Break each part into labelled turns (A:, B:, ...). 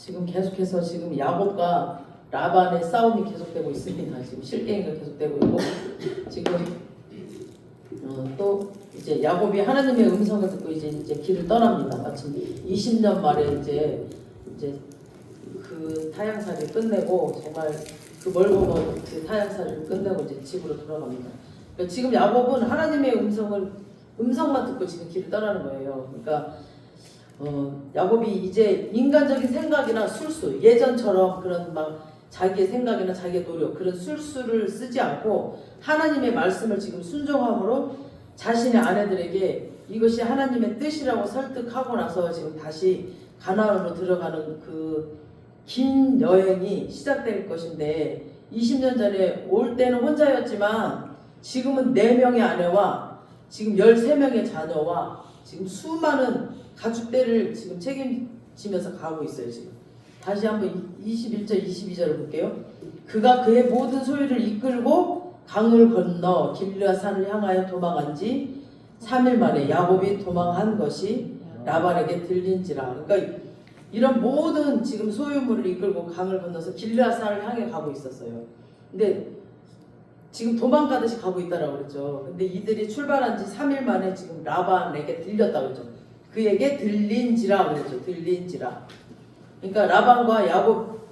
A: 지금 계속해서 지금 야곱과 라반의 싸움이 계속되고 있습니다. 지금 실갱이가 계속되고 있고 지금 또 이제 야곱이 하나님의 음성을 듣고 이제 길을 떠납니다. 마침 20년 만에 이제 그 타향살이 끝내고 정말 그 멀고 먼 그 타향살을 끝내고 이제 집으로 돌아갑니다. 그러니까 지금 야곱은 하나님의 음성만 듣고 지금 길을 떠나는 거예요. 그러니까 야곱이 이제 인간적인 생각이나 술수, 예전처럼 그런 막 자기의 생각이나 자기의 노력, 그런 술수를 쓰지 않고 하나님의 말씀을 지금 순종함으로 자신의 아내들에게 이것이 하나님의 뜻이라고 설득하고 나서 지금 다시 가나안으로 들어가는 그 긴 여행이 시작될 것인데 20년 전에 올 때는 혼자였지만 지금은 4명의 아내와 지금 13명의 자녀와 지금 수많은 가축대를 지금 책임지면서 가고 있어요. 지금 다시 한번 21절 22절을 볼게요. 그가 그의 모든 소유를 이끌고 강을 건너 길르앗산을 향하여 도망한 지 3일 만에 야곱이 도망한 것이 라반에게 들린지라. 그러니까 이런 모든 지금 소유물을 이끌고 강을 건너서 길르앗산을 향해 가고 있었어요. 근데 지금 도망가듯이 가고 있다라고 그랬죠. 근데 이들이 출발한 지 3일 만에 지금 라반에게 들렸다고 그랬죠. 그에게 들린지라 그랬죠. 들린지라. 그러니까 라반과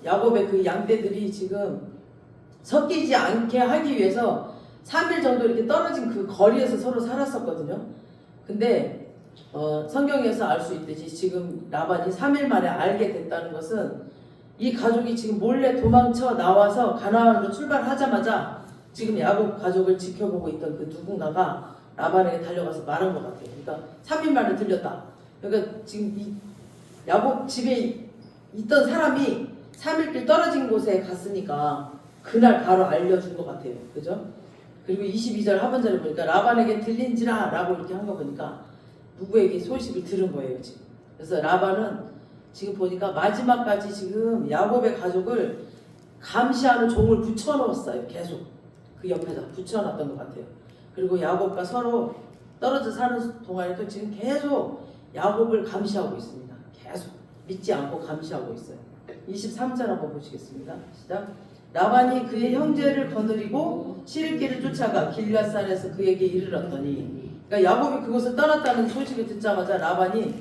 A: 야곱의 그 양떼들이 지금 섞이지 않게 하기 위해서 3일 정도 이렇게 떨어진 그 거리에서 서로 살았었거든요. 근데 성경에서 알 수 있듯이 지금 라반이 3일 만에 알게 됐다는 것은 이 가족이 지금 몰래 도망쳐 나와서 가나안으로 출발하자마자 지금 야곱 가족을 지켜보고 있던 그 누군가가 라반에게 달려가서 말한 것 같아요. 그러니까 3일 만에 들렸다. 그러니까 지금 이 야곱 집에 있던 사람이 3일길 떨어진 곳에 갔으니까 그날 바로 알려준 것 같아요. 그죠? 그리고 22절 하반절에 보니까 라반에게 들린지라 라고 이렇게 한 거 보니까 누구에게 소식을 들은 거예요. 지금. 그래서 라반은 지금 보니까 마지막까지 지금 야곱의 가족을 감시하는 종을 붙여놓았어요. 계속 그 옆에다 붙여놨던 것 같아요. 그리고 야곱과 서로 떨어져 사는 동안에도 지금 계속 야곱을 감시하고 있습니다. 계속 믿지 않고 감시하고 있어요. 23절 한번 보시겠습니다. 시작. 라반이 그의 형제를 거느리고 시름길을 쫓아가 길앗산에서 그에게 이르렀더니, 그러니까 야곱이 그곳을 떠났다는 소식을 듣자마자 라반이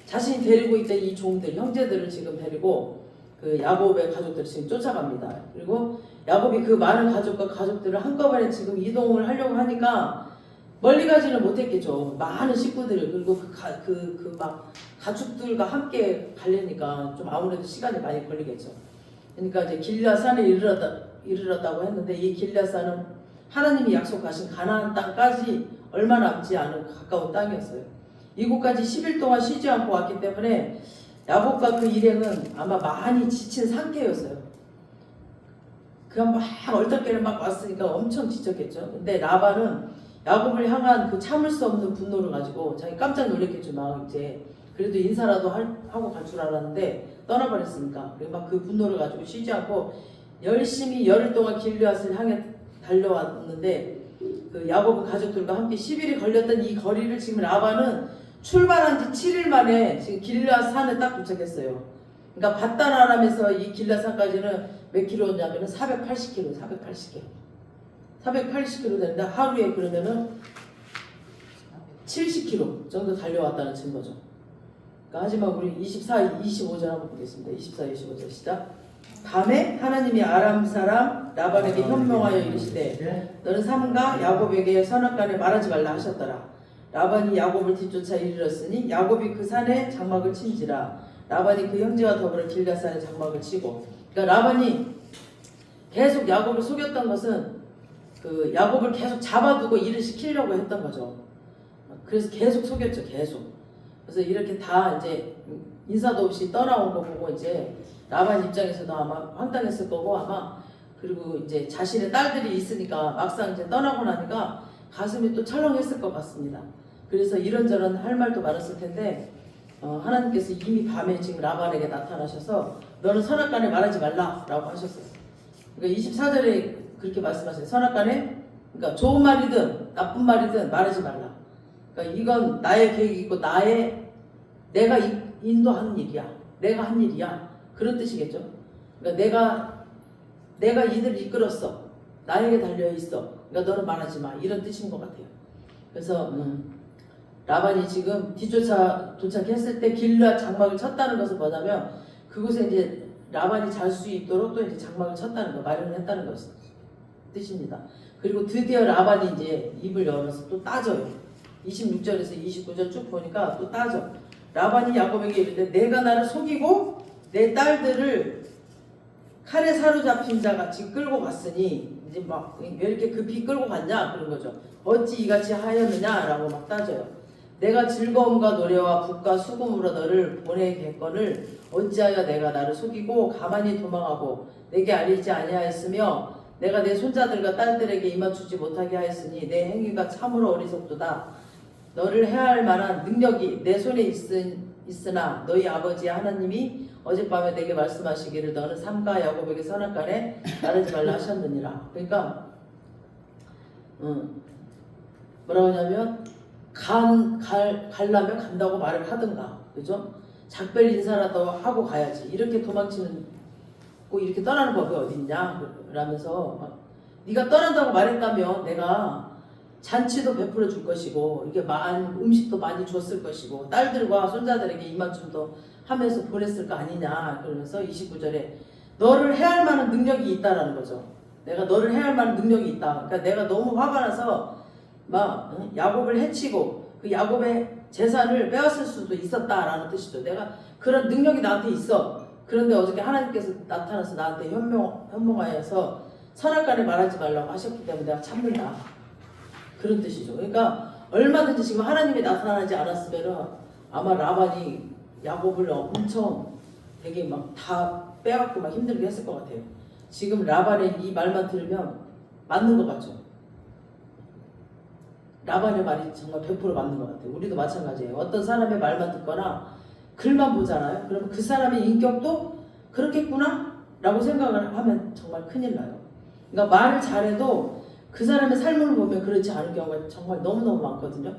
A: 자신이 데리고 있던 이 종들, 형제들을 지금 데리고 그 야곱의 가족들을 지금 쫓아갑니다. 그리고 야곱이 그 많은 가족과 가족들을 한꺼번에 지금 이동을 하려고 하니까 멀리 가지는 못했겠죠. 많은 식구들, 그리고 막 가축들과 함께 가려니까 좀 아무래도 시간이 많이 걸리겠죠. 그러니까 이제 길앗산에 이르렀다고 했는데 이 길앗산은 하나님이 약속하신 가나안 땅까지 얼마 남지 않은 가까운 땅이었어요. 이곳까지 10일 동안 쉬지 않고 왔기 때문에 야곱과 그 일행은 아마 많이 지친 상태였어요. 그냥 막 얼떨결에 막 왔으니까 엄청 지쳤겠죠. 근데 라반은 야곱을 향한 그 참을 수 없는 분노를 가지고 자기 깜짝 놀랐겠죠. 막 이제 그래도 인사라도 하고 갈 줄 알았는데 떠나버렸으니까. 그리고 막 그 분노를 가지고 쉬지 않고 열심히 열흘 동안 길르앗을 향해 달려왔는데 그 야곱은 가족들과 함께 10일이 걸렸던 이 거리를 지금 라반은 출발한 지 7일 만에 지금 길르앗산에 딱 도착했어요. 그러니까 밧다라람에서 이 길르앗산까지는 몇 킬로냐면은 480km. 480km 되는데 하루에 그러면은 70km 정도 달려왔다는 증거죠. 그러니까 하지만 우리 24, 25절 한번 보겠습니다. 24, 25절 시작. 밤에 하나님이 아람 사람 라반에게 현명하여 이르시되 너는 삼가 야곱에게 선악간에 말하지 말라 하셨더라. 라반이 야곱을 뒤쫓아 이르렀으니 야곱이 그 산에 장막을 친지라. 라반이 그 형제와 더불어 길앗산에 장막을 치고. 그러니까 라반이 계속 야곱을 속였던 것은 그 야곱을 계속 잡아두고 일을 시키려고 했던 거죠. 그래서 계속 속였죠. 계속. 그래서 이렇게 다 이제 인사도 없이 떠나온 거 보고 이제 라반 입장에서도 아마 황당했을 거고 아마 그리고 이제 자신의 딸들이 있으니까 막상 이제 떠나고 나니까 가슴이 또 철렁했을 것 같습니다. 그래서 이런저런 할 말도 많았을 텐데 하나님께서 이미 밤에 지금 라반에게 나타나셔서 너는 선악간에 말하지 말라라고 하셨어요. 그러니까 24절에 그렇게 말씀하세요. 선악간에 그러니까 좋은 말이든 나쁜 말이든 말하지 말라. 그러니까 이건 나의 계획이고 내가 인도하는 일이야. 내가 한 일이야. 그런 뜻이겠죠. 그러니까 내가 이들을 이끌었어. 나에게 달려 있어. 그러니까 너는 말하지 마. 이런 뜻인 것 같아요. 그래서 라반이 지금 뒤쫓아 도착했을 때 길르앗 장막을 쳤다는 것은 뭐냐면 그곳에 이제 라반이 잘 수 있도록 또 이제 장막을 쳤다는 거, 마련했다는 것이 뜻입니다. 그리고 드디어 라반이 이제 입을 열어서 또 따져요. 26절에서 29절 쭉 보니까 또 따져. 라반이 야곱에게 이르되 내가 나를 속이고 내 딸들을 칼에 사로잡힌 자 같이 끌고 갔으니 이제 막 왜 이렇게 급히 끌고 갔냐 그런 거죠. 어찌 이같이 하였느냐라고 막 따져요. 내가 즐거움과 노래와 북과 수금으로 너를 보내겠거늘 어찌하여 내가 나를 속이고 가만히 도망하고 내게 알리지 아니하였으며 내가 내 손자들과 딸들에게 임맞추지 못하게 하였으니 내 행위가 참으로 어리석도다. 너를 해할 만한 능력이 내 손에 있으나 너희 아버지 하나님이 어젯밤에 내게 말씀하시기를 너는 삼가 야곱에게 선악간에 나르지 말라 하셨느니라. 그러니까 뭐라고 하냐면 가려면 간다고 말을 하든가, 그죠? 작별 인사라도 하고 가야지. 이렇게 도망치는 꼭 이렇게 떠나는 법이 어딨냐 라면서 네가 떠난다고 말했다면 내가 잔치도 베풀어 줄 것이고 이게 음식도 많이 줬을 것이고 딸들과 손자들에게 이만큼도 하면서 보냈을 거 아니냐. 그러면서 29절에 너를 해할 만한 능력이 있다라는 거죠. 내가 너를 해할 만한 능력이 있다. 그러니까 내가 너무 화가 나서 막 야곱을 해치고 그 야곱의 재산을 빼앗을 수도 있었다라는 뜻이죠. 내가 그런 능력이 나한테 있어. 그런데 어저께 하나님께서 나타나서 나한테 현몽하여서 선악간에 말하지 말라고 하셨기 때문에 내가 참는다. 그런 뜻이죠. 그러니까 얼마든지 지금 하나님이 나타나지 않았으면 아마 라반이 야곱을 엄청 되게 막 다 빼갖고 막 힘들게 했을 것 같아요. 지금 라반의 이 말만 들으면 맞는 것 같죠. 라반의 말이 정말 100% 맞는 것 같아요. 우리도 마찬가지예요. 어떤 사람의 말만 듣거나 글만 보잖아요. 그러면 그 사람의 인격도 그렇겠구나 라고 생각을 하면 정말 큰일 나요. 그러니까 말을 잘해도 그 사람의 삶을 보면 그렇지 않은 경우가 정말 너무너무 많거든요.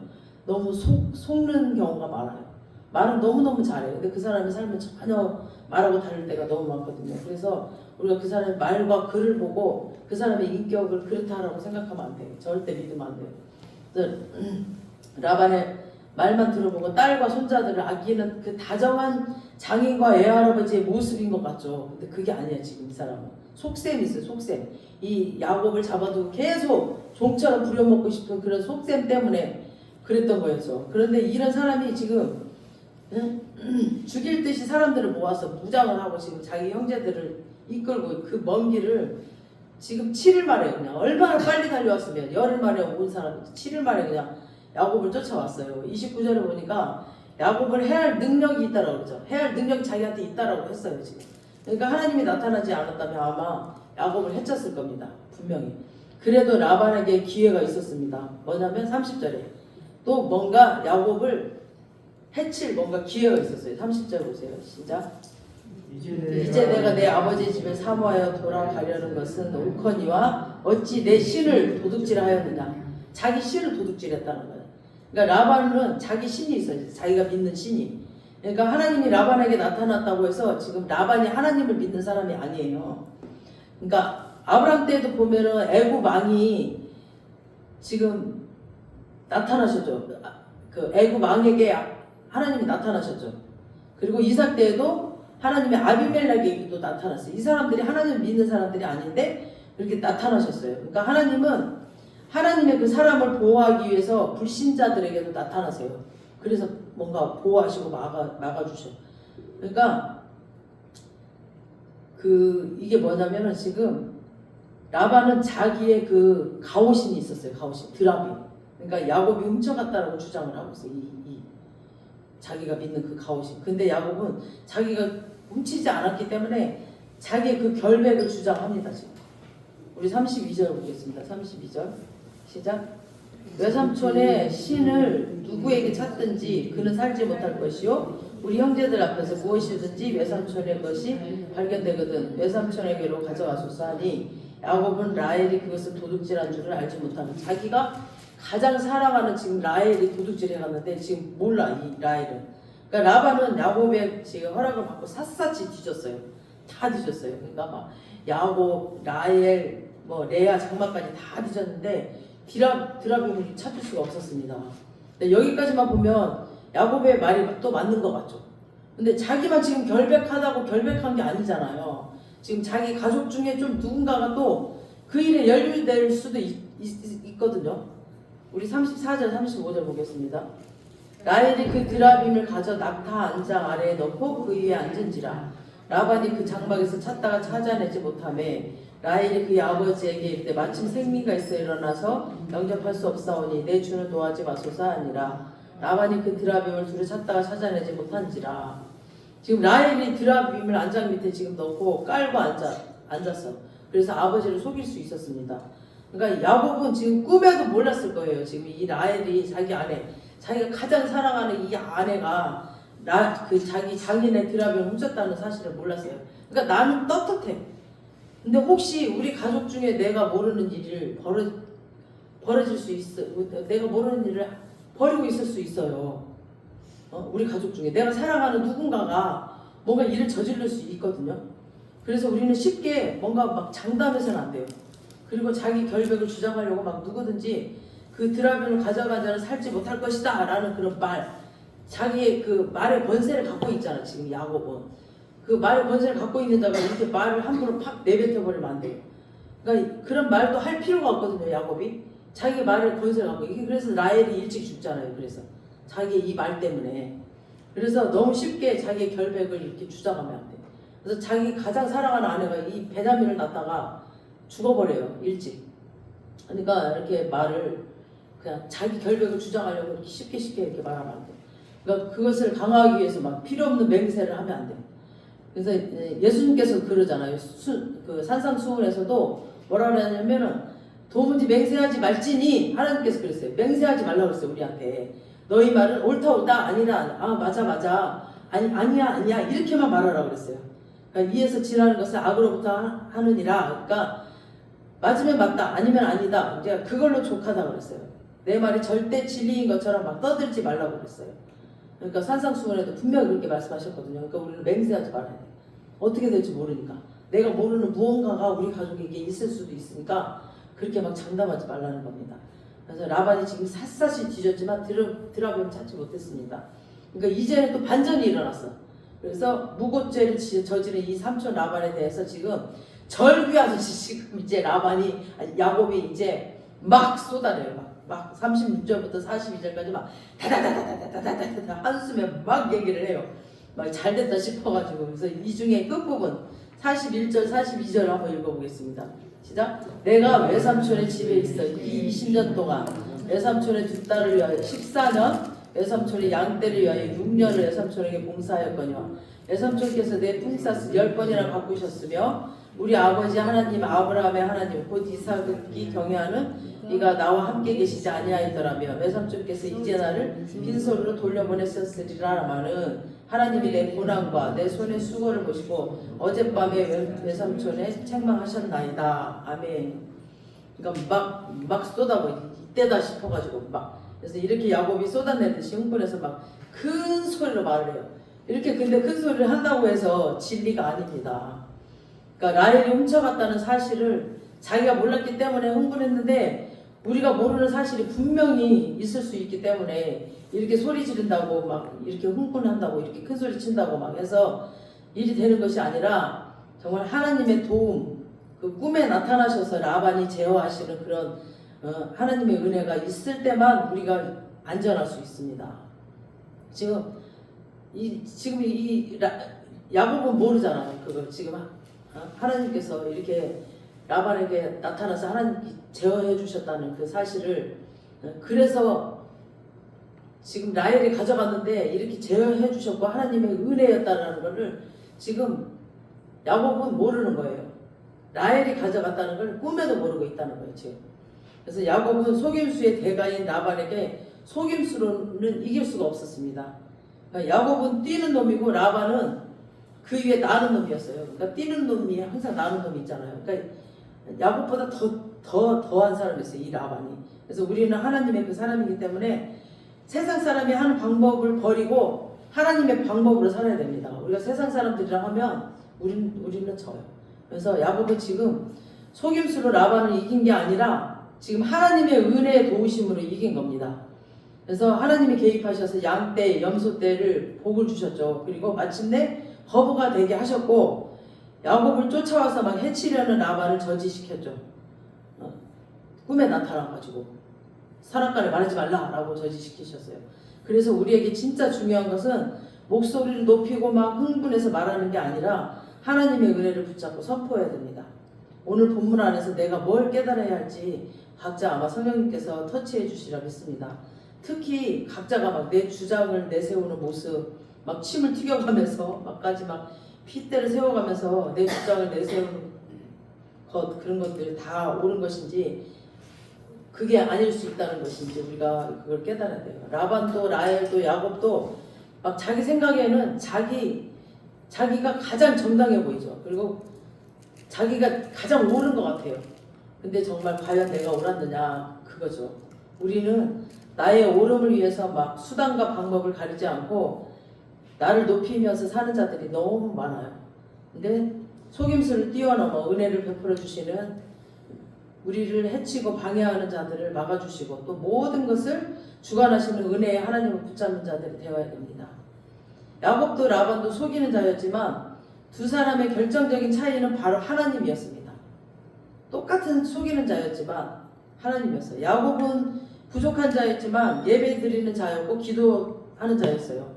A: 너무 속는 경우가 많아요. 말은 너무너무 잘해요. 근데 그 사람의 삶은 전혀 말하고 다를 때가 너무 많거든요. 그래서 우리가 그 사람의 말과 글을 보고 그 사람의 인격을 그렇다라고 생각하면 안 돼요. 절대 믿으면 안 돼요. 라반의 말만 들어보고 딸과 손자들을 아끼는 그 다정한 장인과 애할아버지의 모습인 것 같죠. 근데 그게 아니야. 지금 이 사람은 속셈이 있어요. 속셈. 이 야곱을 잡아두고 계속 종처럼 부려먹고 싶은 그런 속셈 때문에 그랬던 거였죠. 그런데 이런 사람이 지금 죽일 듯이 사람들을 모아서 무장을 하고 지금 자기 형제들을 이끌고 그 먼 길을 지금 7일 만에 그냥 얼마나 빨리 달려왔으면 열흘 만에 온 사람이 7일 만에 그냥 야곱을 쫓아왔어요. 29절에 보니까 야곱을 해할 능력이 있다라고 그러죠. 해할 능력이 자기한테 있다라고 했어요. 지금. 그러니까 하나님이 나타나지 않았다면 아마 야곱을 해쳤을 겁니다. 분명히. 그래도 라반에게 기회가 있었습니다. 뭐냐면 30절에 또 뭔가 야곱을 해칠 뭔가 기회가 있었어요. 30절 보세요. 시작. 이제 내가 내 아버지 집에 사모하여 돌아가려는 것은 옳거니와 어찌 내 신을 도둑질하였느냐. 자기 신을 도둑질했다는 거예요. 그러니까 라반은 자기 신이 있어요. 자기가 믿는 신이. 그러니까 하나님이 라반에게 나타났다고 해서 지금 라반이 하나님을 믿는 사람이 아니에요. 그러니까 아브람 때도 보면은 애굽 왕이 지금 나타나셨죠. 그 애굽 왕에게 하나님이 나타나셨죠. 그리고 이삭 때에도 하나님의 아비멜렉에게도 나타났어요. 이 사람들이 하나님을 믿는 사람들이 아닌데 이렇게 나타나셨어요. 그러니까 하나님은 하나님의 그 사람을 보호하기 위해서 불신자들에게도 나타나세요. 그래서 뭔가 보호하시고 막아주셔. 그러니까 이게 뭐냐면은 지금 라반은 자기의 그 가오신이 있었어요. 가오신 드라비. 그러니까 야곱이 훔쳐갔다라고 주장을 하고 있어요. 자기가 믿는 그 가오신. 근데 야곱은 자기가 훔치지 않았기 때문에 자기의 그 결백을 주장합니다. 지금. 우리 32절 보겠습니다. 32절 시작. 외삼촌의 신을 누구에게 찾든지 그는 살지 못할 것이요 우리 형제들 앞에서 무엇이든지 외삼촌의 것이 발견되거든 외삼촌에게로 가져가소서 하니 야곱은 라헬이 그것을 도둑질한 줄을 알지 못하는 자기가 가장 사랑하는 지금 라헬이 도둑질해 갔는데 지금 몰라 이 라헬은. 그러니까 라반은 야곱의 지금 허락을 받고 샅샅이 뒤졌어요. 다 뒤졌어요. 그러니까 막 야곱, 라헬, 뭐 레아 장막까지 다 뒤졌는데 드라빔을 찾을 수가 없었습니다. 근데 여기까지만 보면 야곱의 말이 또 맞는 것 같죠. 근데 자기만 지금 결백하다고 결백한 게 아니잖아요. 지금 자기 가족 중에 좀 누군가가 또 그 일에 연루될 수도 있거든요. 우리 34절, 35절 보겠습니다. 라헬이 그 드라빔을 가져 낙타 안장 아래에 넣고 그 위에 앉은지라. 라반이 그 장막에서 찾다가 찾아내지 못하매 라헬이 그의 아버지에게 이르되 마침 생미가 있어 일어나서 영접할 수 없사오니 내 주는 도하지 마소서 하니라. 라반이 그 드라빔을 두루 찾다가 찾아내지 못한지라. 지금 라헬이 드라빔을 안장 밑에 지금 넣고 깔고 앉았어. 그래서 아버지를 속일 수 있었습니다. 그러니까 야곱은 지금 꿈에도 몰랐을 거예요. 지금 이 라헬이 자기 아내, 자기가 가장 사랑하는 이 아내가 그 자기 장인의 드라빔을 훔쳤다는 사실을 몰랐어요. 그러니까 나는 떳떳해. 근데 혹시 우리 가족 중에 내가 모르는 일을 벌어질 수 있어. 내가 모르는 일을 벌이고 있을 수 있어요. 우리 가족 중에 내가 사랑하는 누군가가 뭔가 일을 저지를 수 있거든요. 그래서 우리는 쉽게 뭔가 막 장담해서는 안 돼요. 그리고 자기 결백을 주장하려고 막 누구든지 그 드라빔을 가져가자는 살지 못할 것이다 라는 그런 말, 자기의 그 말의 권세를 갖고 있잖아. 지금 야곱은 그 말의 권세를 갖고 있는 자가 이렇게 말을 함부로 팍 내뱉어 버리면 안 돼요. 그러니까 그런 말도 할 필요가 없거든요. 야곱이 자기 말의 권세를 갖고. 이게 그래서 라헬이 일찍 죽잖아요. 그래서 자기 이 말 때문에. 그래서 너무 쉽게 자기의 결백을 이렇게 주장하면 안 돼요. 그래서 자기 가장 사랑하는 아내가 이 베냐민을 낳다가 죽어버려요. 일찍. 그러니까 이렇게 말을 그냥 자기 결백을 주장하려고 이렇게 쉽게 이렇게 말하면 안 돼요. 그러니까 그것을 강화하기 위해서 막 필요 없는 맹세를 하면 안 돼요. 그래서 예수님께서 그러잖아요. 그 산상수훈에서도 뭐라 그러냐면은 도무지 맹세하지 말지니 하나님께서 그랬어요. 맹세하지 말라고 그랬어요. 우리한테. 너희 말은 옳다 아니라 맞아 아니야 이렇게만 말하라고 그랬어요. 그러니까 이에서 지나는 것을 악으로부터 하느니라. 그러니까 맞으면 맞다 아니면 아니다. 이제 그걸로 족하다고 그랬어요. 내 말이 절대 진리인 것처럼 막 떠들지 말라고 그랬어요. 그러니까 산상수훈에도 분명히 그렇게 말씀하셨거든요. 그러니까 우리는 맹세하지 말아야 돼요. 어떻게 될지 모르니까. 내가 모르는 무언가가 우리 가족에게 있을 수도 있으니까 그렇게 막 장담하지 말라는 겁니다. 그래서 라반이 지금 샅샅이 뒤졌지만 드라빔을 찾지 못했습니다. 그러니까 이제는 또 반전이 일어났어. 그래서 무고죄를 저지른 이 삼촌 라반에 대해서 지금 절규하듯이 지금 이제 야곱이 이제 막 쏟아내요. 막 36절부터 42절까지 막 다다다다다다다다 한숨에 막 얘기를 해요. 막 잘됐다 싶어가지고. 그래서 이 중에 끝부분 41절 42절 한번 읽어보겠습니다. 시작. 내가 외삼촌의 집에 있어 이 20년 동안 외삼촌의 두 딸을 위하여 14년, 외삼촌의 양떼를 위하여 6년을 외삼촌에게 봉사하였거니와 외삼촌께서 내 품삯을 10번이나 바꾸셨으며 우리 아버지 하나님 아브라함의 하나님 곧 이삭이 경외하는 네가 나와 함께 계시지 아니하이더라며 외삼촌께서 이제 나를 빈손으로 돌려보냈었으리라마는 하나님이 내 고난과 내 손의 수고를 보시고 어젯밤에 외삼촌에 책망하셨나이다. 아멘. 그러니까 막 쏟아버리 이때다 싶어가지고 막. 그래서 이렇게 야곱이 쏟아내듯이 흥분해서 막 큰 소리로 말을 해요. 이렇게 근데 큰 소리를 한다고 해서 진리가 아닙니다. 그러니까 라헬이 훔쳐갔다는 사실을 자기가 몰랐기 때문에 흥분했는데 우리가 모르는 사실이 분명히 있을 수 있기 때문에 이렇게 소리 지른다고 막 이렇게 흥분한다고 이렇게 큰 소리 친다고 막 해서 일이 되는 것이 아니라 정말 하나님의 도움, 그 꿈에 나타나셔서 라반이 제어하시는 그런 하나님의 은혜가 있을 때만 우리가 안전할 수 있습니다. 지금 야곱은 모르잖아요. 그걸 지금 하나님께서 이렇게 라반에게 나타나서 하나님께 제어해 주셨다는 그 사실을. 그래서 지금 라헬이 가져갔는데 이렇게 제어해 주셨고 하나님의 은혜였다는 것을 지금 야곱은 모르는 거예요. 라헬이 가져갔다는 걸 꿈에도 모르고 있다는 거예요. 지금. 그래서 야곱은 속임수의 대가인 라반에게 속임수로는 이길 수가 없었습니다. 그러니까 야곱은 뛰는 놈이고 라반은 그 위에 나는 놈이었어요. 그러니까 뛰는 놈이 항상 나는 놈이 있잖아요. 그러니까 야곱보다 더한 사람이었어요. 이 라반이. 그래서 우리는 하나님의 그 사람이기 때문에 세상 사람이 하는 방법을 버리고 하나님의 방법으로 살아야 됩니다. 우리가 세상 사람들이랑 하면 우리는 져요. 그래서 야곱은 지금 속임수로 라반을 이긴 게 아니라 지금 하나님의 은혜의 도우심으로 이긴 겁니다. 그래서 하나님이 개입하셔서 양떼, 염소떼를 복을 주셨죠. 그리고 마침내 거부가 되게 하셨고 야곱을 쫓아와서 막 해치려는 라반을 저지시켰죠. 꿈에 나타나가지고 사람간에 말하지 말라라고 저지시키셨어요. 그래서 우리에게 진짜 중요한 것은 목소리를 높이고 막 흥분해서 말하는 게 아니라 하나님의 은혜를 붙잡고 선포해야 됩니다. 오늘 본문 안에서 내가 뭘 깨달아야 할지 각자 아마 성령님께서 터치해 주시라고 했습니다. 특히 각자가 막 내 주장을 내세우는 모습, 막 침을 튀겨가면서 막까지 막 핏대를 세워가면서 내 주장을 내세우는 것, 그런 것들 다 옳은 것인지 그게 아닐 수 있다는 것인지 우리가 그걸 깨달아야 돼요. 라반도 라헬도 야곱도 막 자기 생각에는 자기가 가장 정당해 보이죠. 그리고 자기가 가장 옳은 것 같아요. 근데 정말 과연 내가 옳았느냐 그거죠. 우리는 나의 옳음을 위해서 막 수단과 방법을 가리지 않고 나를 높이면서 사는 자들이 너무 많아요. 근데 속임수를 뛰어넘어 은혜를 베풀어 주시는 우리를 해치고 방해하는 자들을 막아주시고 또 모든 것을 주관하시는 은혜의 하나님을 붙잡는 자들이 되어야 됩니다. 야곱도 라반도 속이는 자였지만 두 사람의 결정적인 차이는 바로 하나님이었습니다. 똑같은 속이는 자였지만 하나님이었어요. 야곱은 부족한 자였지만 예배 드리는 자였고 기도하는 자였어요.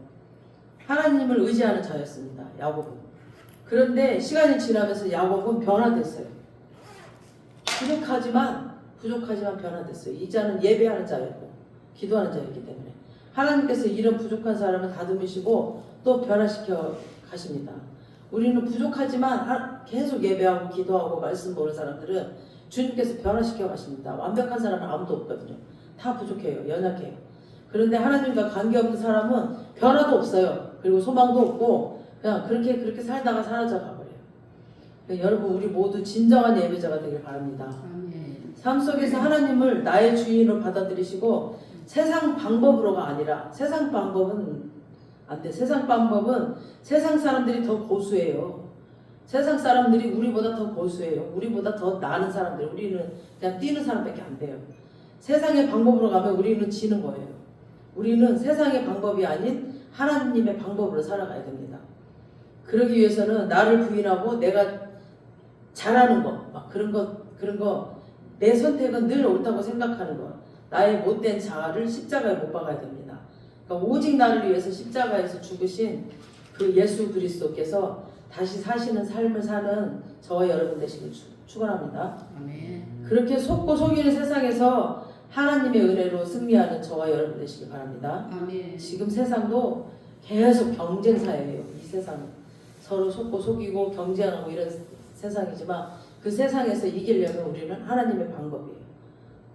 A: 하나님을 의지하는 자였습니다. 야곱은. 그런데 시간이 지나면서 야곱은 변화됐어요. 부족하지만 변화됐어요. 이자는 예배하는 자였고 기도하는 자였기 때문에 하나님께서 이런 부족한 사람을 다듬으시고 또 변화시켜 가십니다. 우리는 부족하지만 계속 예배하고 기도하고 말씀 보는 사람들은 주님께서 변화시켜 가십니다. 완벽한 사람은 아무도 없거든요. 다 부족해요. 연약해요. 그런데 하나님과 관계없는 사람은 변화도 없어요. 그리고 소망도 없고 그냥 그렇게 살다가 사라져 가버려요. 여러분 우리 모두 진정한 예배자가 되길 바랍니다. 삶 속에서 하나님을 나의 주인으로 받아들이시고 세상 방법으로가 아니라 세상 방법은 안 돼. 세상 방법은 세상 사람들이 더 고수해요. 세상 사람들이 우리보다 더 고수해요. 우리보다 더 나은 사람들. 우리는 그냥 뛰는 사람밖에 안 돼요. 세상의 방법으로 가면 우리는 지는 거예요. 우리는 세상의 방법이 아닌 하나님의 방법으로 살아가야 됩니다. 그러기 위해서는 나를 부인하고 내가 잘하는 거, 막 그런 거, 내 선택은 늘 옳다고 생각하는 거, 나의 못된 자아를 십자가에 못 박아야 됩니다. 그러니까 오직 나를 위해서 십자가에서 죽으신 그 예수 그리스도께서 다시 사시는 삶을 사는 저와 여러분 되시길 축원합니다.
B: 아멘.
A: 그렇게 속고 속이는 세상에서 하나님의 은혜로 승리하는 저와 여러분 되시길 바랍니다.
B: 아멘.
A: 지금 세상도 계속 경쟁사예요. 이 세상은 서로 속고 속이고 경쟁하고 이런 세상이지만 그 세상에서 이기려면 우리는 하나님의 방법이에요.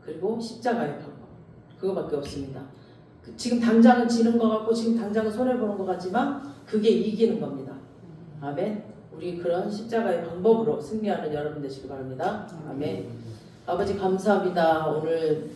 A: 그리고 십자가의 방법. 그거밖에 없습니다. 지금 당장은 지는 것 같고 지금 당장은 손해보는 것 같지만 그게 이기는 겁니다. 아멘. 우리 그런 십자가의 방법으로 승리하는 여러분 되시길 바랍니다. 아멘. 아버지 감사합니다. 오늘